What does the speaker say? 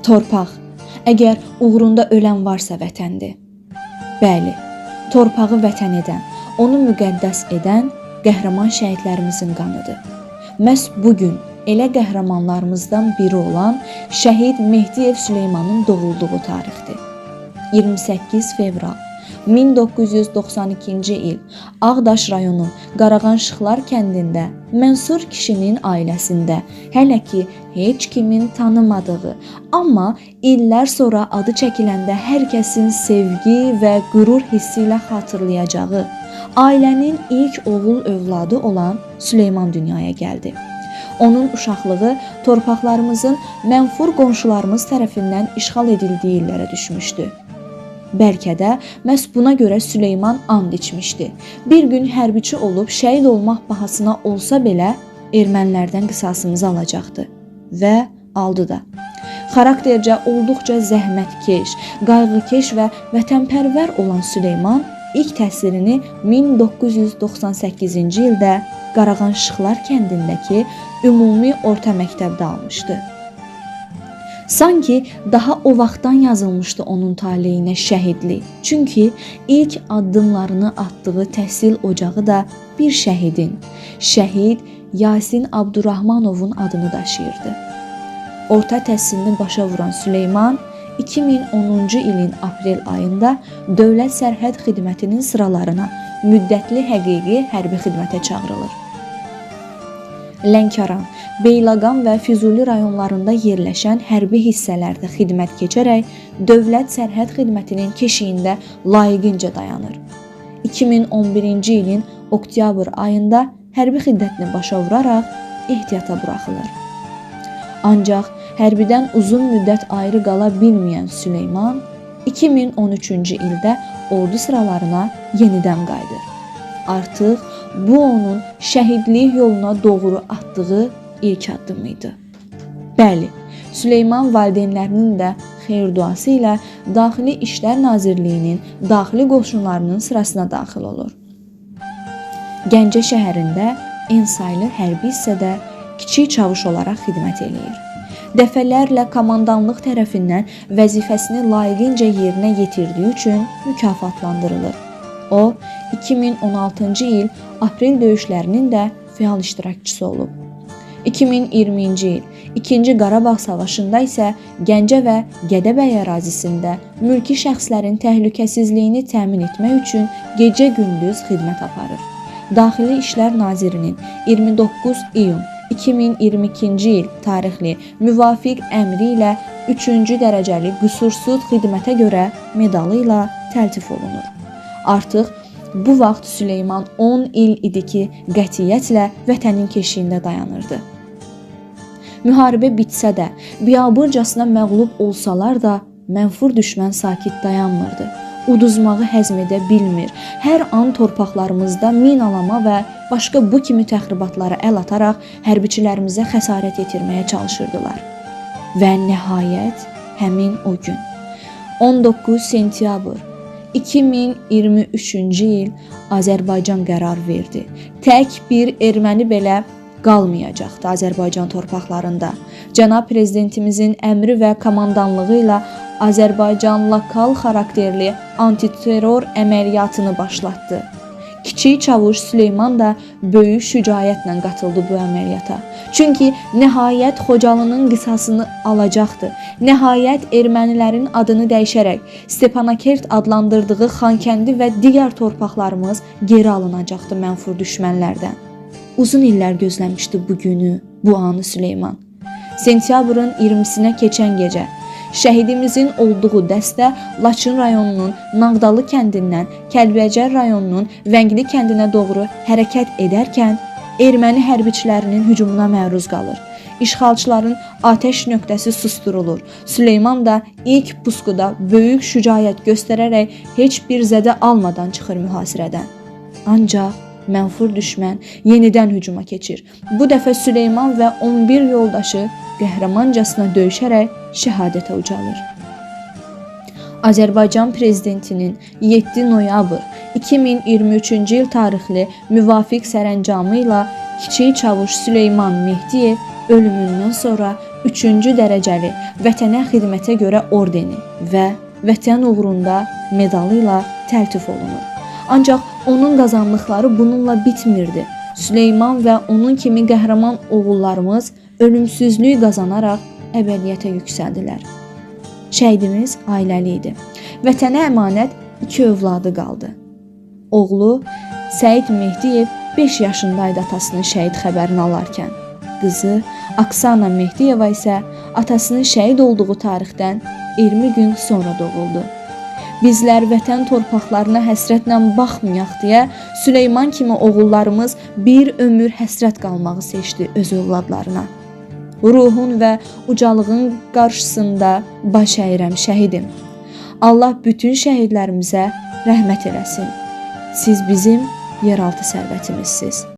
Torpaq, əgər uğrunda ölən varsa vətəndir. Bəli, torpağı vətən edən, onu müqəddəs edən qəhrəman şəhidlərimizin qanıdır. Məhz bugün elə qəhrəmanlarımızdan biri olan şəhid Mehdiyev Süleymanın doğulduğu tarixdir. 28 fevral 1992-ci il Ağdaş rayonu Qarağanşıqlar kəndində mənsur kişinin ailəsində hələ ki heç kimin tanımadığı, amma illər sonra adı çəkiləndə hər kəsin sevgi və qürur hissi ilə xatırlayacağı ailənin ilk oğul övladı olan Süleyman dünyaya gəldi. Onun uşaqlığı torpaqlarımızın mənfur qonşularımız tərəfindən işğal edildiyi illərə düşmüşdü. Bəlkə də məhz buna görə Süleyman and içmişdi. Bir gün hərbiçi olub şəhid olmaq bahasına olsa belə ermənilərdən qisasımızı alacaqdı. Və aldı da. Xaraktercə olduqca zəhmətkeş, qayğıkeş və vətənpərvər olan Süleyman ilk təhsilini 1998-ci ildə Qarağanşıqlar kəndindəki ümumi orta məktəbdə almışdı. Sanki daha o vaxtdan yazılmışdı onun taleyinə şəhidlik. Çünki ilk addımlarını atdığı təhsil ocağı da bir şəhidin, şəhid Yasin Abdurrahmanovun adını daşıyırdı. Orta təhsilini başa vuran Süleyman 2010-cu ilin aprel ayında Dövlət Sərhəd Xidmətinin sıralarına müddətli həqiqi hərbi xidmətə çağırılır. Lənkəran, Beyləqan və Füzuli rayonlarında yerləşən hərbi hissələrdə xidmət keçərək Dövlət Sərhəd Xidmətinin keşiyində layiqincə dayanır. 2011-ci ilin oktyabr ayında hərbi xidmətini başa vuraraq ehtiyata buraxılır. Ancaq hərbidən uzun müddət ayrı qala bilməyən Süleyman 2013-cü ildə ordu sıralarına yenidən qayıdır. Artıq bu onun şəhidlik yoluna doğru atdığı ilk addımıydı. Bəli, Süleyman valideynlərinin də xeyir duası ilə Daxili İşlər Nazirliyinin daxili qoşunlarının sırasına daxil olur. Gəncə şəhərində en saylı hərbi hissədə kiçik çavuş olaraq xidmət eləyir. Dəfələrlə komandanlıq tərəfindən vəzifəsini layiqincə yerinə yetirdiyi üçün mükafatlandırılır. O, 2016-cı il aprel döyüşlərinin də fəal iştirakçısı olub. 2020-ci il 2-ci Qarabağ savaşında isə Gəncə və Gədəbəy ərazisində mülki şəxslərin təhlükəsizliyini təmin etmək üçün gecə-gündüz xidmət aparır. Daxili İşlər Nazirinin 29 iyun 2022-ci il tarixli müvafiq əmri ilə 3-cü dərəcəli qüsursuz xidmətə görə medalı ilə təltif olunur. Artıq bu vaxt Süleyman 10 il idi ki, qətiyyətlə vətənin keşiyində dayanırdı. Müharibə bitsə də, biabırcasına məğlub olsalar da, mənfur düşmən sakit dayanmırdı. Uduzmağı həzm edə bilmir. Hər an torpaqlarımızda minalama və başqa bu kimi təxribatlara əl ataraq hərbiçilərimizə xəsarət yetirməyə çalışırdılar. Və nəhayət həmin o gün 19 sentyabr 2023-cü il Azərbaycan qərar verdi. Tək bir erməni belə qalmayacaqdı Azərbaycan torpaqlarında. Cənab Prezidentimizin əmri və komandanlığı ilə Azərbaycan lokal xarakterli antiterror əməliyyatını başlatdı. Kiçik çavuş Süleyman da böyük şücaətlə qatıldı bu əməliyyata. Çünki nəhayət Xocalının qisasını alacaqdı. Nəhayət ermənilərin adını dəyişərək Stepanakert adlandırdığı Xankəndi və digər torpaqlarımız geri alınacaqdı mənfur düşmənlərdən. Uzun illər gözləmişdi bu günü, bu anı Süleyman. Sentyabrın 20-sinə keçən gecə şəhidimizin olduğu dəstə Laçın rayonunun Nağdalı kəndindən Kəlbəcər rayonunun Vəngli kəndinə doğru hərəkət edərkən erməni hərbiçilərinin hücumuna məruz qalır. İşğalçıların atəş nöqtəsi susturulur. Süleyman da ilk puskuda böyük şücaət göstərərək heç bir zədə almadan çıxır mühasirədən. Ancaq mənfur düşmən yenidən hücuma keçir. Bu dəfə Süleyman və 11 yoldaşı qəhrəmancasına döyüşərək şəhadətə ucalır. Azərbaycan Prezidentinin 7 noyabr 2023-cü il tarixli müvafiq sərəncamı ilə kiçik çavuş Süleyman Mehdiyev ölümündən sonra 3-cü dərəcəli vətənə xidmətə görə ordeni və Vətən uğrunda medalı ilə təltif olunur. Ancaq onun qazandıqları bununla bitmirdi. Süleyman və onun kimi qəhrəman oğullarımız ölümsüzlük qazanaraq əbədiyyətə yüksəldilər. Şəhidimiz ailəli idi. Vətənə əmanət 2 övladı qaldı. Oğlu Səid Mehdiyev 5 yaşındaydı atasının şəhid xəbərini alarkən. Qızı Aksana Mehdiyeva isə atasının şəhid olduğu tarixdən 20 gün sonra doğuldu. Bizlər vətən torpaqlarına həsrətlə baxmayaq deyə Süleyman kimi oğullarımız bir ömür həsrət qalmağı seçdi öz övladlarına. Ruhun və ucalığın qarşısında baş əyirəm şəhidim. Allah bütün şəhidlərimizə rəhmət eləsin. Siz bizim yeraltı sərvətimizsiz.